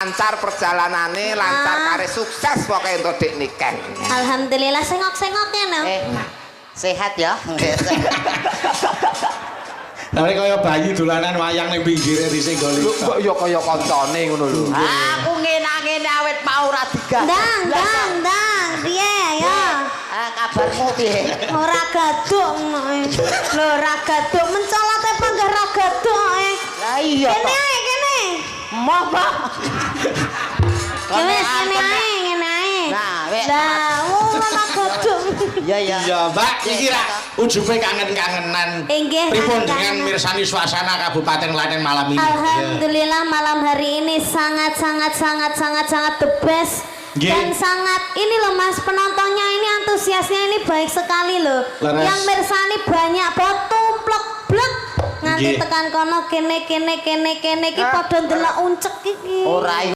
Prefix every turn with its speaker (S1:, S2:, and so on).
S1: lancar perjalanane, lancar kare sukses pokoknya untuk dik nikah.
S2: Alhamdulillah sengok-sengok ya no.
S3: Sehat ya.
S4: Tapi kaya bayi dolanan wayang ning pinggire dhisik goli.
S1: Kok ya kaya kancane ngono lho.
S3: Aku ngene-ngene awet mau ora diganti.
S2: Dang, piye ya?
S3: Kabarmu piye?
S2: Ora gaduk. Lho ora gaduk mencolote panggah ora gaduk.
S3: Lah iya.
S2: Kene ae kene.
S3: Moh, Pak.
S2: Kene ae.
S3: Nah, wek.
S2: Lah, ora gaduk.
S3: Iya.
S4: Iya, Mbak, iki ra ujube kangen-kangenan.
S2: Inggih,
S4: Pripun
S2: kangen-kangenan.
S4: dengan mirsani suasana Kabupaten Klaten malam ini?
S2: Alhamdulillah malam hari ini sangat the best.
S4: Nggih.
S2: Dan sangat ini loh Mas, penontonnya ini antusiasnya ini baik sekali loh.
S4: Leres.
S2: Yang mirsani banyak banget tumplek blek nganti
S4: Nggih.
S2: tekan kono kene iki padha ndelok uncek iki.
S3: Ora